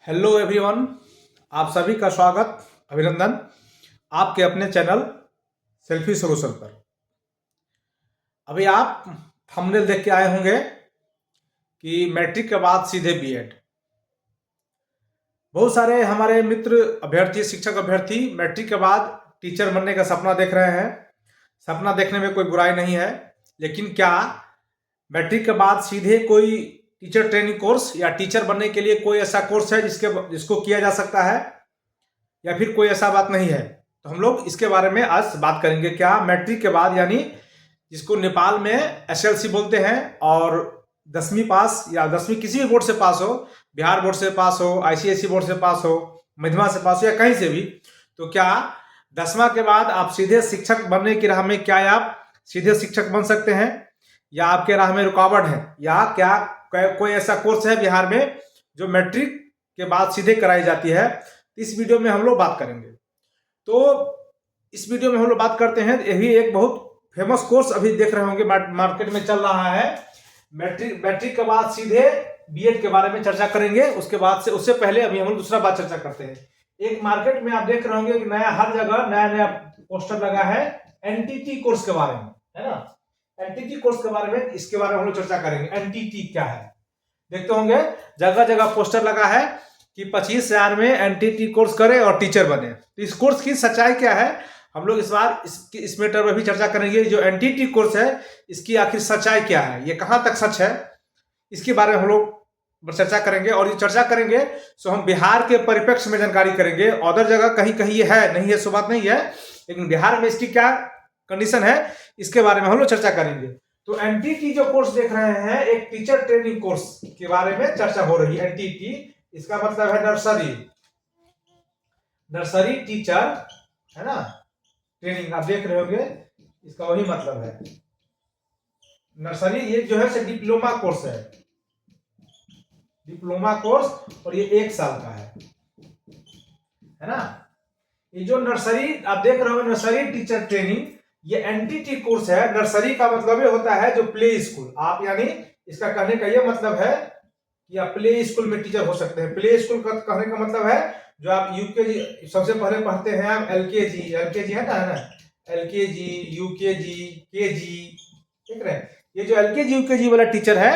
Hello everyone, आप सभी का स्वागत अभिनंदन आपके अपने चैनल सेल्फी सोल्यूशन पर। अभी आप थंबनेल देख के आए होंगे कि मैट्रिक के बाद सीधे बीएड। बहुत सारे हमारे मित्र अभ्यर्थी, शिक्षक अभ्यर्थी मैट्रिक के बाद टीचर बनने का सपना देख रहे हैं। सपना देखने में कोई बुराई नहीं है, लेकिन क्या मैट्रिक के बाद सीधे कोई टीचर ट्रेनिंग कोर्स या टीचर बनने के लिए कोई ऐसा कोर्स है जिसको किया जा सकता है, या फिर कोई ऐसा बात नहीं है? तो हम लोग इसके बारे में आज बात करेंगे। क्या मैट्रिक के बाद, यानी जिसको नेपाल में एसएलसी बोलते हैं, और 10वीं पास या 10वीं किसी भी बोर्ड से पास हो, बिहार बोर्ड से पास हो, आईसीएसई बोर्ड से पास हो, मध्यमा से पास हो, या कहीं से भी, तो क्या 10वां के बाद आप सीधे शिक्षक बनने की राह में, क्या आप सीधे शिक्षक बन सकते हैं, या आपके राह में रुकावट है, या क्या कोई ऐसा कोर्स है बिहार में जो मैट्रिक के बाद सीधे कराई जाती है? इस वीडियो में हम लोग बात करेंगे। तो इस वीडियो में हम लोग बात करते हैं, यही एक बहुत फेमस कोर्स अभी देख रहे होंगे मार्केट में चल रहा है, मैट्रिक के बाद सीधे बीएड के बारे में चर्चा करेंगे। उससे पहले अभी हम लोग दूसरा बात चर्चा करते हैं। एक मार्केट में आप देख रहे होंगे कि हर जगह नया पोस्टर लगा है एनटीटी कोर्स के बारे में, है ना? एनटीटी कोर्स के बारे में, इसके बारे में हम लोग चर्चा करेंगे। एनटीटी क्या है? देखते होंगे जगह जगह पोस्टर लगा है कि 25,000 में एनटीटी कोर्स करे और टीचर बने। तो इस कोर्स की सच्चाई क्या है, हम लोग इस बार इस मैटर में भी चर्चा करेंगे। जो एनटीटी कोर्स है, इसकी आखिर सच्चाई क्या है, ये कहां तक सच है, इसके बारे में हम लोग चर्चा करेंगे। और ये चर्चा करेंगे तो हम बिहार के परिप्रेक्ष्य में जानकारी करेंगे। अदर जगह कहीं कहीं ये है, नहीं है सो बात नहीं है, लेकिन बिहार में इसकी क्या कंडीशन है, इसके बारे में हम लोग चर्चा करेंगे। तो एनटीटी जो कोर्स देख रहे हैं, एक टीचर ट्रेनिंग कोर्स के बारे में चर्चा हो रही है। एनटीटी इसका मतलब है नर्सरी टीचर, है ना, ट्रेनिंग। आप देख रहे होंगे, इसका वही मतलब है नर्सरी। ये जो है डिप्लोमा कोर्स है, डिप्लोमा कोर्स, और ये 1 साल का है ना। ये जो नर्सरी आप देख रहे हो, नर्सरी टीचर ट्रेनिंग, ये एनटीटी कोर्स है। नर्सरी का मतलब ये होता है जो प्ले स्कूल, आप यानी इसका कहने का ये मतलब है कि आप प्ले स्कूल में टीचर हो सकते हैं। प्ले स्कूल का कहने का मतलब है जो आप यूकेजी सबसे पहले पढ़ते हैं, आप एलकेजी है ना, एलकेजी, यूकेजी, केजी, ठीक है। ये जो एलकेजी यूकेजी वाला टीचर है,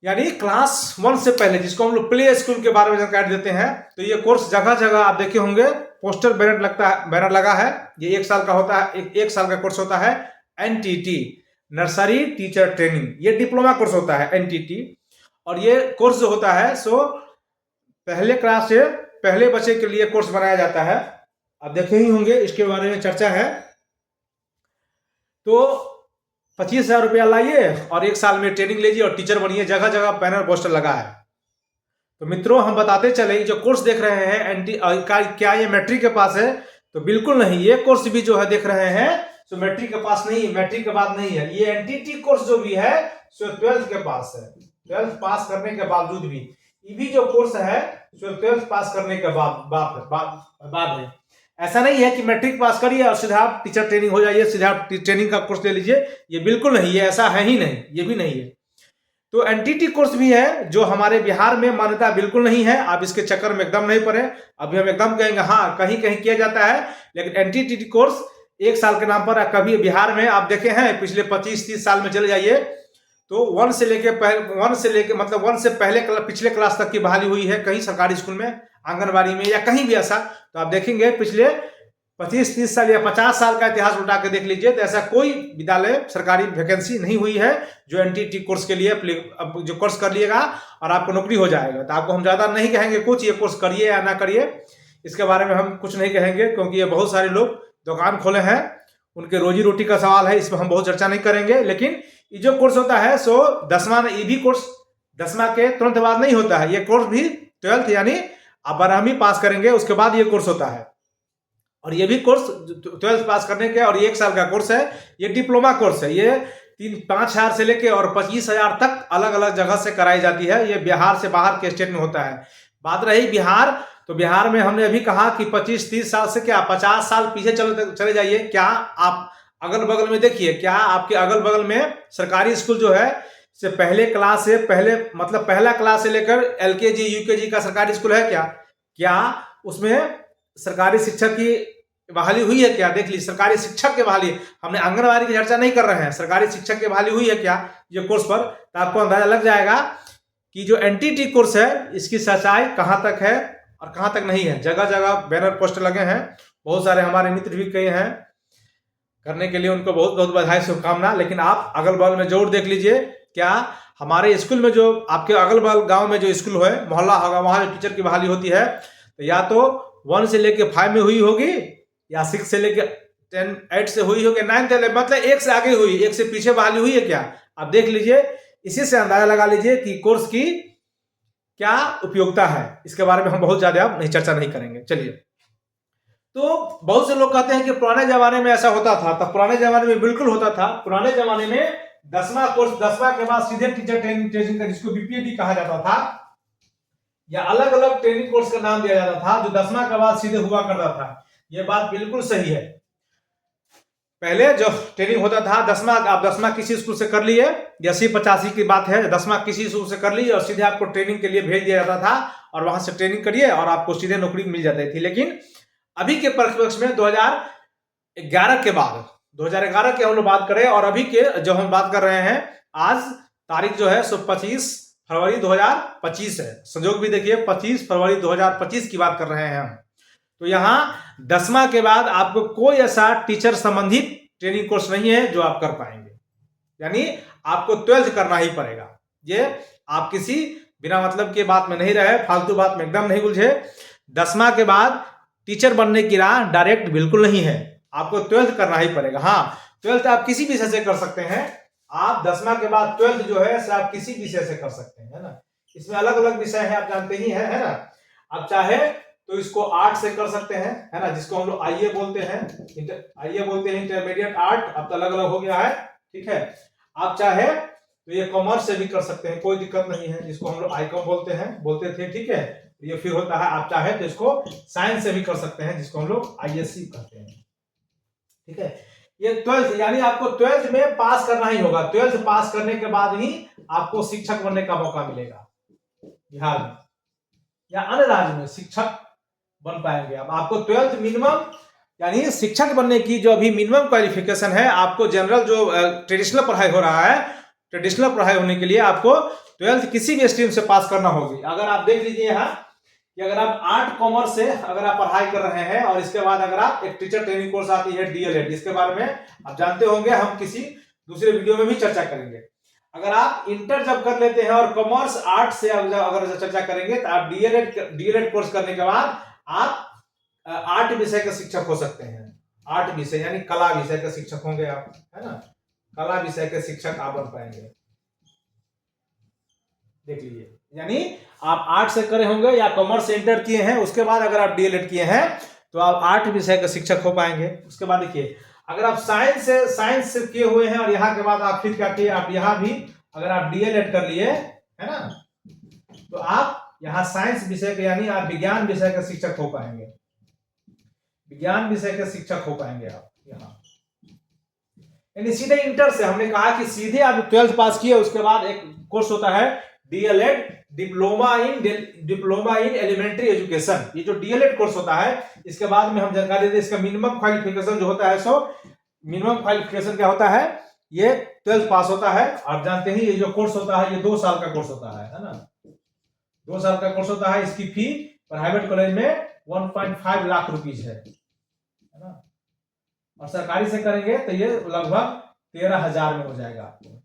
यानी क्लास 1 से पहले, जिसको हम लोग प्ले स्कूल के बारे में जानकारी देते हैं। तो ये कोर्स जगह जगह आप देखे होंगे पोस्टर बैनर लगा है। ये 1 साल का होता है, एक साल का कोर्स होता है एनटीटी, नर्सरी टीचर ट्रेनिंग। ये डिप्लोमा कोर्स होता है एनटीटी। और ये कोर्स जो होता है सो पहले क्लास से पहले बच्चे के लिए कोर्स बनाया जाता है। आप देखे ही होंगे, इसके बारे में चर्चा है। तो 25,000 रुपया लाइए और 1 साल में ट्रेनिंग लीजिए और टीचर बनिए। जगह जगह बैनर पोस्टर लगा है। तो मित्रों, हम बताते चले, जो कोर्स देख रहे हैं क्या ये मैट्रिक के पास है? तो बिल्कुल नहीं। ये कोर्स भी जो है देख रहे हैं सो मैट्रिक के पास नहीं, मैट्रिक के बाद नहीं है। ये एनटीटी कोर्स जो भी है सो 12th के पास है। 12th पास करने के बावजूद भी ये भी जो कोर्स है सो 12th पास करने के बाद है। ऐसा नहीं है कि मैट्रिक पास करिए और सीधा आप टीचर ट्रेनिंग हो जाइए, सीधा आप ट्रेनिंग का कोर्स ले लीजिए। ये बिल्कुल नहीं, ये ऐसा है ही नहीं, ये भी नहीं है। तो एनटीटी कोर्स भी है जो हमारे बिहार में मान्यता बिल्कुल नहीं है। आप इसके चक्कर में एकदम नहीं पड़े। अभी हम एकदम कहेंगे हाँ कहीं कहीं किया जाता है, लेकिन एनटीटी कोर्स 1 साल के नाम पर कभी बिहार में आप देखे हैं? पिछले 25-30 साल में चले जाइए तो 1 से लेके मतलब 1 से पहले पिछले क्लास तक की बहाली हुई है कहीं सरकारी स्कूल में, आंगनबाड़ी में, या कहीं भी ऐसा। तो आप देखेंगे पिछले 25-30 साल या 50 साल का इतिहास उठा के देख लीजिए, तो ऐसा कोई विद्यालय सरकारी वैकेंसी नहीं हुई है जो एनटीटी कोर्स के लिए जो कोर्स कर लिएगा और आपको नौकरी हो जाएगा। तो आपको हम ज़्यादा नहीं कहेंगे कुछ, ये कोर्स करिए या ना करिए, इसके बारे में हम कुछ नहीं कहेंगे, क्योंकि ये बहुत सारे लोग दुकान खोले हैं, उनके रोजी रोटी का सवाल है, इस पर हम बहुत चर्चा नहीं करेंगे। लेकिन ये जो कोर्स होता है सो 10वां, ये भी कोर्स 10वां के तुरंत बाद नहीं होता है। ये कोर्स भी 12th यानी आप 12वीं पास करेंगे उसके बाद ये कोर्स होता है। और ये भी कोर्स 12th पास करने के, और ये 1 साल का कोर्स है। ये डिप्लोमा कोर्स है। ये 5,000 से लेके और 25,000 तक अलग अलग जगह से कराई जाती है। ये बिहार से बाहर के स्टेट में होता है। बात रही बिहार, तो बिहार में हमने अभी कहा कि 25-30 साल से क्या 50 साल पीछे चले जाइए। क्या आप अगल बगल में देखिए, क्या आपके अगल बगल में सरकारी स्कूल जो है से पहले क्लास से पहले मतलब पहला क्लास से लेकर एलकेजी यूकेजी का सरकारी स्कूल है क्या? क्या उसमें सरकारी शिक्षक की बहाली हुई है क्या? देख ली, सरकारी शिक्षक की बहाली, हमने आंगनबाड़ी की चर्चा नहीं कर रहे हैं, सरकारी शिक्षक की बहाली हुई है क्या ये कोर्स पर? तो आपको अंदाजा लग जाएगा कि जो एनटीटी कोर्स है इसकी सच्चाई कहां तक है और कहां तक नहीं है। जगह जगह बैनर पोस्टर लगे हैं, बहुत सारे हमारे मित्र भी कहे हैं करने के लिए, उनको बहुत बहुत बधाई शुभकामना। लेकिन आप अगल बगल में जरूर देख लीजिए, क्या हमारे स्कूल में जो आपके अगल बगल गांव में जो स्कूल है, मोहल्ला होगा, वहां जो टीचर की बहाली होती है तो या तो 1 से लेके 5 में हुई होगी, या 6 से लेके 10 8 से हुई होगी, 9 मतलब 1 से आगे हुई, 1 से पीछे बहाली हुई है क्या? आप देख लीजिए, इसी से अंदाजा लगा लीजिए कि कोर्स की क्या उपयोगिता है। इसके बारे में हम बहुत ज्यादा अब नहीं चर्चा नहीं करेंगे। चलिए, तो बहुत से लोग कहते हैं कि पुराने जमाने में ऐसा होता था, तो पुराने जमाने में बिल्कुल होता था। पुराने जमाने में 10वां कोर्स, 10वां के बाद सीधे टीचर ट्रेनिंग का, जिसको बीपीएडी कहा जाता था, या अलग अलग ट्रेनिंग कोर्स का नाम दिया जाता था, जो 10वां के बाद सीधे हुआ करता था। यह बात बिल्कुल सही है। पहले जो ट्रेनिंग होता था 10वां, आप 10वां किसी स्कूल से कर लिए, 80-85 की बात है, 10वां किसी स्कूल से कर लिए और सीधे आपको ट्रेनिंग के लिए भेज दिया जाता था और वहां से ट्रेनिंग करिए और आपको सीधे नौकरी मिल जाती थी। लेकिन अभी के परिप्रेक्ष्य में 2011 के बाद, 2011 की हम लोग बात करें और अभी के जो हम बात कर रहे हैं, आज तारीख जो है सो 25 फरवरी 2025 है। संयोग भी देखिए 25 फरवरी 2025 की बात कर रहे हैं हम। तो यहाँ 10वां के बाद आपको कोई ऐसा टीचर संबंधित ट्रेनिंग कोर्स नहीं है जो आप कर पाएंगे, यानी आपको 12th करना ही पड़ेगा। ये आप किसी बिना मतलब के बात में नहीं रहे, फालतू बात में एकदम नहीं उलझे। 10वां के बाद टीचर बनने की राह डायरेक्ट बिल्कुल नहीं है, आपको 12th करना ही पड़ेगा। हाँ, 12th आप किसी विषय से कर सकते हैं, आप 10वां के बाद 12th जो है आप किसी विषय से कर सकते हैं, है ना। इसमें अलग अलग विषय है, आप जानते ही है ना। आप चाहे तो इसको आर्ट से कर सकते हैं, है ना, जिसको हम लोग आईए बोलते हैं, इंटरमीडिएट आर्ट, अब तो अलग अलग हो गया है, ठीक है। आप चाहे तो ये कॉमर्स से भी कर सकते हैं, कोई दिक्कत नहीं है, जिसको हम लोग आईकॉम बोलते थे, ठीक है। ये फिर होता है, आप चाहे तो इसको साइंस से भी कर सकते हैं, जिसको हम लोग आईएससी कहते हैं, ठीक है। ये 12th, यानी आपको 12th में पास करना ही होगा। 12th पास करने के बाद ही आपको शिक्षक बनने का मौका मिलेगा बिहार में या अन्य राज्य में शिक्षक बन पाएंगे। अब आपको 12th मिनिमम, यानी शिक्षक बनने की जो अभी मिनिमम क्वालिफिकेशन है, आपको जनरल जो ट्रेडिशनल पढ़ाई हो रहा है, ट्रेडिशनल पढ़ाई होने के लिए आपको 12th किसी भी स्ट्रीम से पास करना होगी। अगर आप देख लीजिए यहाँ कि अगर आप आर्ट कॉमर्स से अगर आप पढ़ाई कर रहे हैं और इसके बाद अगर आप एक टीचर ट्रेनिंग कोर्स आती है डीएलएड, इसके बारे में आप जानते होंगे, हम किसी दूसरे वीडियो में भी चर्चा करेंगे। अगर आप इंटर जब कर लेते हैं और कॉमर्स आर्ट से अगर चर्चा करेंगे तो आप डीएलएड कोर्स करने के बाद आप आर्ट विषय के शिक्षक हो सकते हैं। आर्ट विषय यानी कला विषय के शिक्षक होंगे आप, है ना, कला विषय के शिक्षक आप बन पाएंगे। देख लीजिए, यानी आप आर्ट से करे होंगे या कॉमर्स से इंटर किए हैं, उसके बाद अगर आप डीएलएड किए हैं तो आप आर्ट विषय के शिक्षक हो पाएंगे। उसके बाद देखिए, अगर आप साइंस से किए हुए हैं और यहाँ के बाद आप फिर क्या किए, आप यहाँ भी अगर आप डीएलएड कर लिए, है ना, तो आप यहाँ साइंस विषय के, यानी आप विज्ञान विषय के शिक्षक हो पाएंगे, विज्ञान विषय के शिक्षक हो पाएंगे आप यहाँ। यानी सीधे इंटर से, हमने कहा कि सीधे आप 12th पास किए, उसके बाद एक कोर्स होता है DElEd, diploma in elementary education. ये जो डीएलएड कोर्स होता है, इसके बाद में हम जानकारी देते हैं इसका मिनिमम क्वालिफिकेशन जो होता है, सो मिनिमम क्वालिफिकेशन क्या होता है, ये 12th पास होता है। आप जानते हैं ये जो कोर्स होता है ये 2 साल का कोर्स होता है ना, 2 साल का कोर्स होता है। इसकी फी प्राइवेट कॉलेज में 1.5 लाख रुपीज है ना, और सरकारी से करेंगे तो ये लगभग 13,000 में हो जाएगा आपको।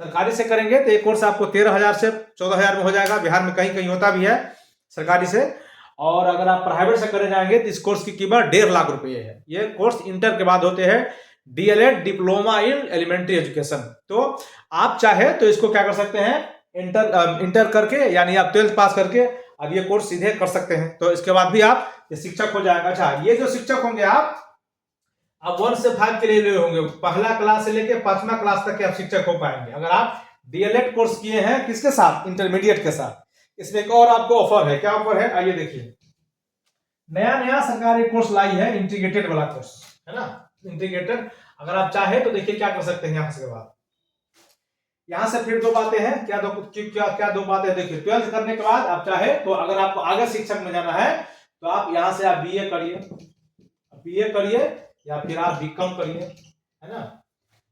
सरकारी से करेंगे तो ये कोर्स आपको 13,000 से 14,000 में हो जाएगा, बिहार में कहीं कहीं होता भी है सरकारी से। और अगर आप प्राइवेट से करे जाएंगे तो इस कोर्स की कीमत 1.5 लाख रुपए है। ये कोर्स इंटर के बाद होते हैं, DElEd, diploma in elementary education. तो आप चाहे तो इसको क्या कर सकते हैं, इंटर करके, यानी आप 12th पास करके अब ये कोर्स सीधे कर सकते हैं, तो इसके बाद भी आप ये शिक्षक हो जाएगा। अच्छा, ये जो शिक्षक होंगे आप 1 से 5 के लिए होंगे, पहला क्लास से लेके 5वां क्लास तक के आप शिक्षक हो पाएंगे अगर आप डीएलएड कोर्स किए हैं। किसके साथ, इंटरमीडिएट के साथ। इसमें एक और आपको ऑफर है, क्या ऑफर है, आइए देखिए। नया सरकारी कोर्स लाई है, इंटीग्रेटेड वाला कोर्स, है ना, इंटीग्रेटेड। अगर आप चाहे तो देखिए क्या कर सकते हैं यहाँ से। बाद यहाँ से फिर दो बातें हैं, क्या दो बातें देखिए। 12th करने के बाद आप चाहे तो अगर आपको आगे शिक्षक में जाना है तो आप यहाँ से आप बीए करिए या फिर आप बीकॉम करिए, है ना,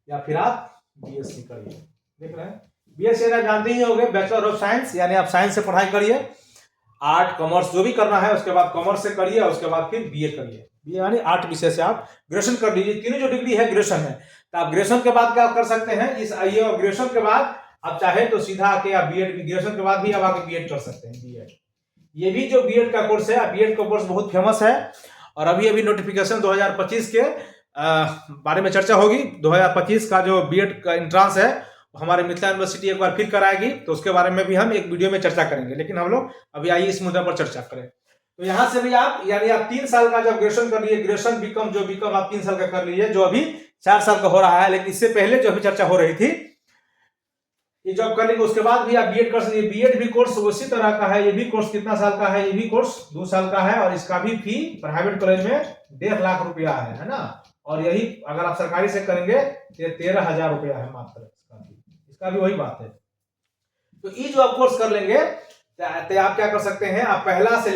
या फिर आप बीएससी करिए। देख रहे हैं, बीएससी जानते ही होंगे, बैचलर ऑफ साइंस, यानी आप साइंस से पढ़ाई करिए, आर्ट कॉमर्स जो भी करना है उसके बाद कॉमर्स से करिए, उसके बाद फिर बीए करिए। बीए यानी आर्ट विषय से आप ग्रेजुएशन कर लीजिए। तीनों जो डिग्री है ग्रेजुएशन है, तो आप ग्रेजुएशन के बाद क्या कर सकते हैं, इस ये ग्रेजुएशन के बाद आप चाहे तो सीधा आके आप बीएड, ग्रेजुएशन के बाद भी आप आके बीएड कर सकते हैं। बीएड, ये भी जो बीएड का कोर्स है, बीएड का कोर्स बहुत फेमस है और अभी नोटिफिकेशन 2025 के बारे में चर्चा होगी। 2025 का जो बीएड का एंट्रेंस है हमारे मिथिला यूनिवर्सिटी एक बार फिर कराएगी, तो उसके बारे में भी हम एक वीडियो में चर्चा करेंगे, लेकिन हम लोग अभी आइए इस मुद्दे पर चर्चा करें। तो यहाँ से भी आप यानी आप 3 साल का जब ग्रेजुएशन कर लीजिए, ग्रेजुएशन बीकॉम जो बीकॉम आप 3 साल का कर लीजिए, जो अभी 4 साल का हो रहा है, लेकिन इससे पहले जो अभी चर्चा हो रही थी ये जॉब कर लेंगे, उसके बाद भी आप बीएड कर सकते हैं। बीएड भी कोर्स उसी तरह का है, ये भी कोर्स कितना साल का है, ये भी कोर्स 2 साल का है और इसका भी फी प्राइवेट कॉलेज में 1.5 लाख रुपया है ना, और यही अगर आप सरकारी से करेंगे तो 13,000 रुपया है मात्र, इसका भी वही बात है। तो ये जो आप कोर्स कर लेंगे तो आप क्या कर सकते हैं, आप पहला से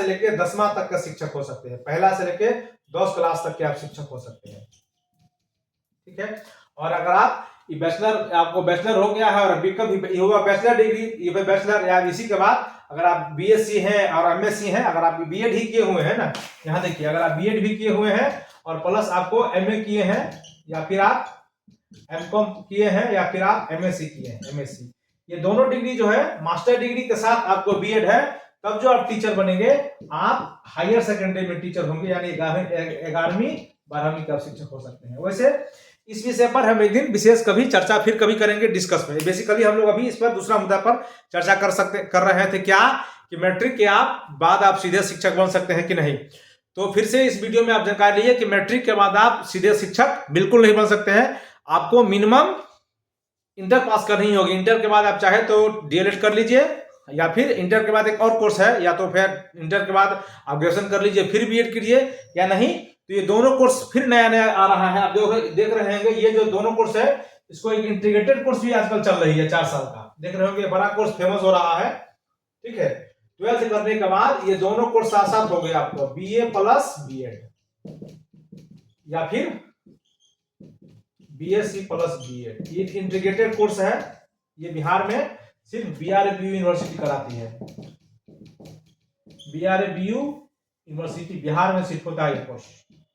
लेके 10वां तक का शिक्षक हो सकते हैं, पहला से लेके 10 क्लास तक के आप शिक्षक हो सकते हैं, ठीक है। और अगर आप बैचलर, आपको बैचलर हो गया है और बीकॉम होगा बैचलर डिग्री, ये बैचलर या इसी के बाद अगर आप बीएससी हैं और एमएससी हैं, अगर आप बीएड ही किए हुए हैं ना, यहाँ देखिए, अगर आप बीएड भी किए हुए हैं और प्लस आपको एमए किए हैं या फिर आप एमकॉम किए हैं या फिर आप एमएससी किए हैं, एमएससी, ये दोनों डिग्री जो है मास्टर डिग्री के साथ आपको बीएड है, तब जो आप टीचर बनेंगे आप हायर सेकेंडरी में टीचर होंगे, यानी 11वीं 12वीं का शिक्षक हो सकते हैं। वैसे इस विषय पर हम एक दिन विशेष कभी चर्चा फिर कभी करेंगे, डिस्कस में। बेसिकली हम लोग अभी इस पर दूसरा मुद्दा पर चर्चा कर रहे थे, क्या कि मैट्रिक के बाद आप सीधे शिक्षक बन सकते हैं कि नहीं। तो फिर से इस वीडियो में आप जानकारी लीजिए कि मैट्रिक के बाद आप सीधे शिक्षक बिल्कुल नहीं बन सकते हैं, आपको मिनिमम इंटर पास करनी होगी। इंटर के बाद आप चाहे तो डीएलएड कर लीजिए या फिर इंटर के बाद एक और कोर्स है, या तो फिर इंटर के बाद आप ग्रेजुएशन कर लीजिए फिर बीएड कीजिए, या नहीं तो ये दोनों कोर्स फिर नया आ रहा है, आप देख रहे हैं ये जो दोनों कोर्स है, इसको एक इंटीग्रेटेड कोर्स भी आजकल चल रही है 4 साल का, देख रहे होंगे, बड़ा कोर्स फेमस हो रहा है, ठीक है। 12th करने के बाद ये दोनों कोर्स साथ साथ हो गए आपको, बीए प्लस बीएड या फिर बीएससी प्लस बीएड, ये इंटीग्रेटेड कोर्स है। ये बिहार में सिर्फ बीआरबीयू यूनिवर्सिटी कराती है, बीआरबीयू यूनिवर्सिटी बिहार में सिर्फ होता है ये कोर्स,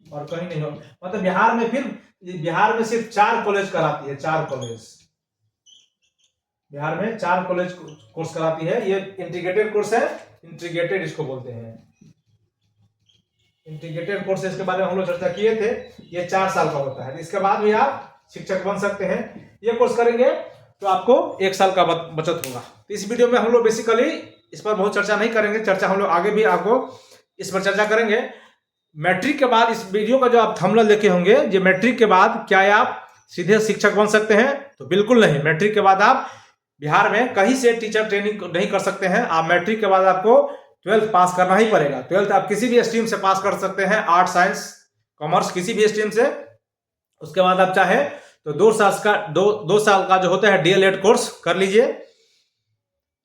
और कहीं नहीं हो, मतलब बिहार में सिर्फ 4 कॉलेज कराती है, 4 कॉलेज बिहार में 4 कॉलेज कोर्स कराती है। ये इंटीग्रेटेड कोर्स है, इंटीग्रेटेड इसको बोलते हैं, इंटीग्रेटेड कोर्स, इसके बारे में हम लोग चर्चा किए थे। ये 4 साल का होता है, इसके बाद भी आप शिक्षक बन सकते हैं। ये कोर्स करेंगे तो आपको 1 साल का बचत होगा। तो इस वीडियो में हम लोग बेसिकली इस पर बहुत चर्चा नहीं करेंगे, चर्चा हम लोग आगे भी आपको इस पर चर्चा करेंगे। मैट्रिक के बाद इस वीडियो का जो आप थंबनेल देखे होंगे, ये मैट्रिक के बाद क्या आप सीधे शिक्षक बन सकते हैं, तो बिल्कुल नहीं। मैट्रिक के बाद आप बिहार में कहीं से टीचर ट्रेनिंग नहीं कर सकते हैं, आप मैट्रिक के बाद आपको 12th पास करना ही पड़ेगा। 12th आप किसी भी स्ट्रीम से पास कर सकते हैं, आर्ट साइंस कॉमर्स किसी भी स्ट्रीम से। उसके बाद आप चाहे तो 2 साल का जो होता है डीएलएड कोर्स कर लीजिए,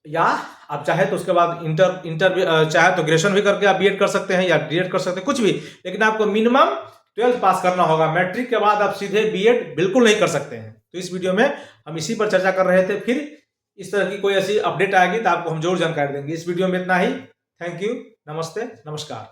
या आप चाहे तो उसके बाद इंटर चाहे तो ग्रेजुएशन भी करके आप बीएड कर सकते हैं या डीएड कर सकते हैं, कुछ भी, लेकिन आपको मिनिमम 12th पास करना होगा। मैट्रिक के बाद आप सीधे बीएड बिल्कुल नहीं कर सकते हैं। तो इस वीडियो में हम इसी पर चर्चा कर रहे थे, फिर इस तरह की कोई ऐसी अपडेट आएगी तो आपको हम जरूर जानकारी देंगे। इस वीडियो में इतना ही। थैंक यू, नमस्ते, नमस्कार।